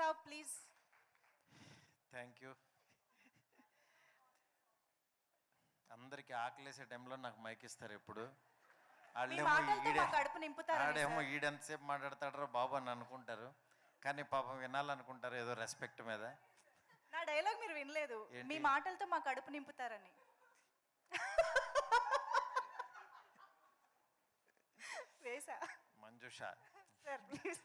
Saab please. Thank you. అందరికీ ఆకలేసే టైంలో నాకు మైక్ ఇస్తారు ఎప్పుడు. మీ వాళ్ళేమో మాటలతో ఈడే మా కడుపు నింపుతారని ఆడేమో సార్. ఈడెంతసేపు మాట్లాడతాడో బాబు అని అనుకుంటారు, కానీ పాపం వినాలనుకుంటారు ఏదో రెస్పెక్ట్ మీద. నా డైలాగ్ మీరు వినలేదు. ఏంటి? మీ మాటలతో మా కడుపు నింపుతారని. వేసా మంజుష. Sir please.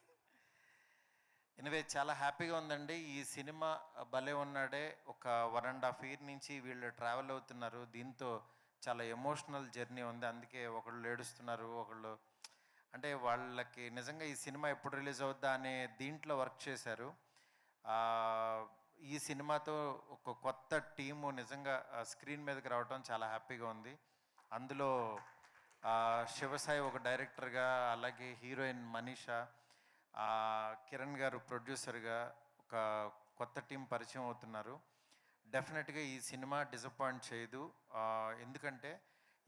ఎనివే చాలా హ్యాపీగా ఉందండి. ఈ సినిమా భలే ఉన్నాడే. ఒక 1.5 year నుంచి వీళ్ళు ట్రావెల్ అవుతున్నారు. దీంతో చాలా ఎమోషనల్ జర్నీ ఉంది. అందుకే ఒకళ్ళు ఏడుస్తున్నారు, ఒకళ్ళు అంటే వాళ్ళకి నిజంగా ఈ సినిమా ఎప్పుడు రిలీజ్ అవుద్దా అనే దీంట్లో వర్క్ చేశారు. ఈ సినిమాతో ఒక కొత్త టీము నిజంగా స్క్రీన్ మీదకి రావడం చాలా హ్యాపీగా ఉంది. అందులో శివసాయి ఒక డైరెక్టర్గా, అలాగే హీరోయిన్ మనీషా, కిరణ్ గారు ప్రొడ్యూసర్గా ఒక కొత్త టీం పరిచయం అవుతున్నారు. డెఫినెట్గా ఈ సినిమా డిసప్పాయింట్ చేయదు. ఎందుకంటే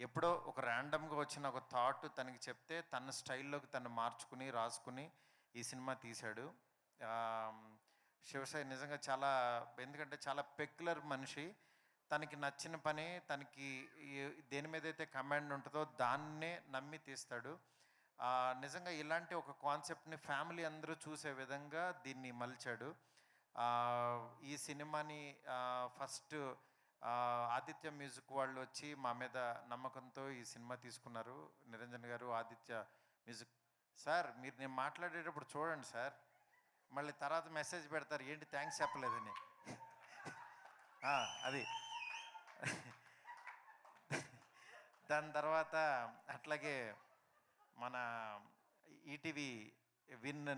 ఎప్పుడో ఒక ర్యాండమ్గా వచ్చిన ఒక థాట్ తనకి చెప్తే తన స్టైల్లోకి తను మార్చుకుని రాసుకుని ఈ సినిమా తీశాడు. శివసాయి నిజంగా చాలా, ఎందుకంటే చాలా పెక్యులర్ మనిషి. తనకి నచ్చిన పని, తనకి దేని మీద అయితే కమాండ్ ఉంటుందో దాన్నే నమ్మి తీస్తాడు. నిజంగా ఇలాంటి ఒక కాన్సెప్ట్ని ఫ్యామిలీ అందరూ చూసే విధంగా దీన్ని మలిచాడు. ఈ సినిమాని ఫస్ట్ ఆదిత్య మ్యూజిక్ వాళ్ళు వచ్చి మా మీద నమ్మకంతో ఈ సినిమా తీసుకున్నారు. నిరంజన్ గారు, ఆదిత్య మ్యూజిక్. సార్ మీరు నేను మాట్లాడేటప్పుడు చూడండి సార్, మళ్ళీ తర్వాత మెసేజ్ పెడతారు ఏంటి థ్యాంక్స్ చెప్పలేదని. అది దాని తర్వాత అట్లాగే మన ఈటీవీ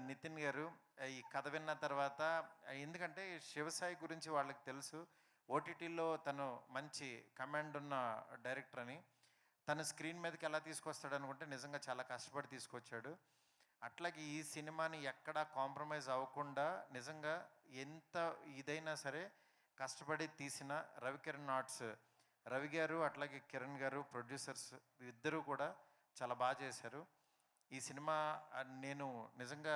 నితిన్ గారు ఈ కథ విన్న తర్వాత, ఎందుకంటే శివసాయి గురించి వాళ్ళకి తెలుసు, ఓటీటీలో తను మంచి కమాండ్ ఉన్న డైరెక్టర్ అని. తను స్క్రీన్ మీదకి ఎలా తీసుకొస్తాడు అనుకుంటే నిజంగా చాలా కష్టపడి తీసుకొచ్చాడు. అట్లాగే ఈ సినిమాని ఎక్కడా కాంప్రమైజ్ అవ్వకుండా నిజంగా ఎంత ఇదైనా సరే కష్టపడి తీసిన రవికిరణ్ ఆర్ట్స్ రవి గారు, అట్లాగే కిరణ్ గారు ప్రొడ్యూసర్స్ ఇద్దరూ కూడా చాలా బాగా చేశారు. ఈ సినిమా నేను నిజంగా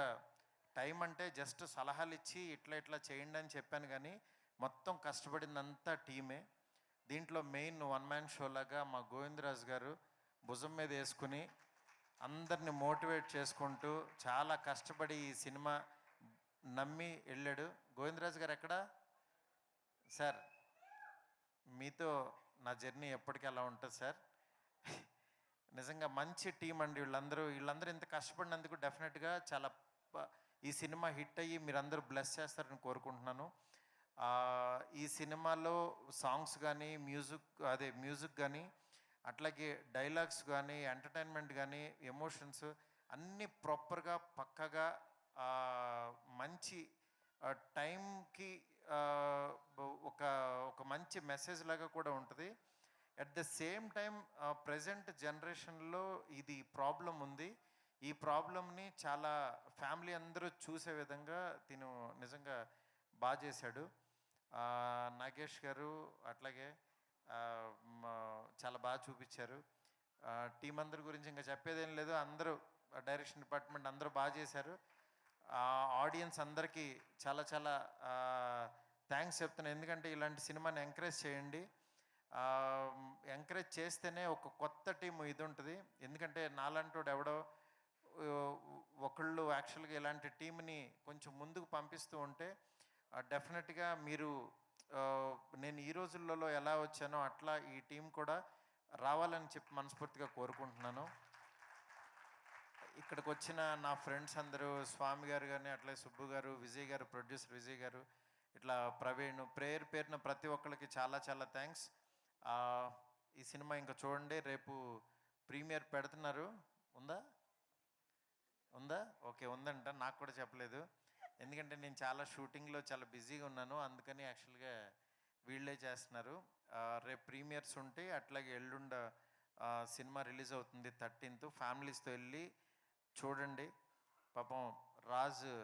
టైం అంటే జస్ట్ సలహాలు ఇచ్చి ఇట్లా ఇట్లా చేయండి అని చెప్పాను, కానీ మొత్తం కష్టపడిందంతా టీమే. దీంట్లో మెయిన్ వన్ మ్యాన్ షో లాగా మా గోవిందరాజు గారు భుజం మీద వేసుకుని అందరిని మోటివేట్ చేసుకుంటూ చాలా కష్టపడి ఈ సినిమా నమ్మి వెళ్ళాడు. గోవిందరాజు గారు ఎక్కడా సార్? మీతో నా జర్నీ ఎప్పటికీ అలా ఉంటుంది సార్. నిజంగా మంచి టీం అండి వీళ్ళందరూ ఇంత కష్టపడినందుకు డెఫినెట్గా చాలా ఈ సినిమా హిట్ అయ్యి మీరందరూ బ్లెస్ చేస్తారని కోరుకుంటున్నాను. ఈ సినిమాలో సాంగ్స్ కానీ మ్యూజిక్ కానీ, అట్లాగే డైలాగ్స్ కానీ, ఎంటర్టైన్మెంట్ కానీ, ఎమోషన్స్ అన్నీ ప్రాపర్గా పక్కగా మంచి టైంకి ఒక మంచి మెసేజ్ లాగా కూడా ఉంటుంది. At the same time present జనరేషన్లో ఇది ప్రాబ్లం ఉంది. ఈ ప్రాబ్లమ్ని చాలా ఫ్యామిలీ అందరూ చూసే విధంగా తిను నిజంగా బాగా చేశాడు. నాగేష్ గారు అట్లాగే చాలా బాగా చూపించారు. టీం అందరి గురించి ఇంకా చెప్పేదేం లేదు, అందరూ డైరెక్షన్ డిపార్ట్మెంట్ అందరూ బాగా చేశారు. ఆడియన్స్ అందరికీ చాలా చాలా థ్యాంక్స్ చెప్తున్నాను. ఎందుకంటే ఇలాంటి సినిమాని ఎంకరేజ్ చేయండి. ఎంకరేజ్ చేస్తేనే ఒక కొత్త టీం ఇది ఉంటుంది. ఎందుకంటే నాలంటోడు ఎవడో ఒకళ్ళు యాక్చువల్గా ఇలాంటి టీంని కొంచెం ముందుకు పంపిస్తూ ఉంటే డెఫినెట్గా మీరు నేను ఈ రోజులలో ఎలా వచ్చానో అట్లా ఈ టీం కూడా రావాలని చెప్పి మనస్ఫూర్తిగా కోరుకుంటున్నాను. ఇక్కడికి వచ్చిన నా ఫ్రెండ్స్ అందరూ, స్వామి గారు కానీ, అట్లే సుబ్బు గారు, విజయ్ గారు, ప్రొడ్యూసర్ విజయ్ గారు, ఇట్లా ప్రవీణ్, పేరున ప్రతి ఒక్కరికి చాలా చాలా థ్యాంక్స్. ఈ సినిమా ఇంకా చూడండి, రేపు ప్రీమియర్ పెడుతున్నారు. ఉందా? ఓకే, ఉందంట. నాకు కూడా చెప్పలేదు, ఎందుకంటే నేను చాలా షూటింగ్లో చాలా బిజీగా ఉన్నాను, అందుకని యాక్చువల్గా వీళ్ళే చేస్తున్నారు. రేపు ప్రీమియర్స్ ఉంటే అట్లాగే ఎల్లుండ సినిమా రిలీజ్ అవుతుంది 13th. ఫ్యామిలీస్తో వెళ్ళి చూడండి. పాపం రాజు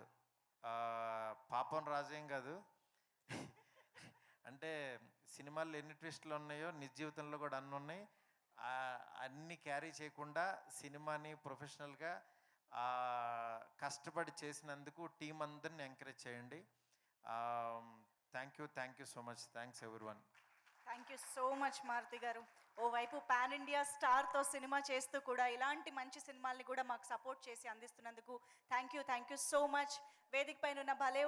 పాపం రాజేం కాదు, అంటే సినిమాల్లో ఎన్ని ట్విస్టులు ఉన్నాయో నిజ జీవితంలో కూడా అన్నీ ఉన్నాయి. అన్నీ క్యారీ చేయకుండా సినిమాని ప్రొఫెషనల్గా కష్టపడి చేసినందుకు టీం అందరిని ఎంకరేజ్ చేయండి. Thank you so much. Thanks everyone. Thank you so much Maruti గారు. ఓవైపు పాన్ ఇండియా స్టార్తో సినిమా చేస్తూ కూడా ఇలాంటి మంచి సినిమాల్ని కూడా మాకు సపోర్ట్ చేసి అందిస్తున్నందుకు థ్యాంక్ యూ సో మచ్. వేదిక పైన ఉన్న భలే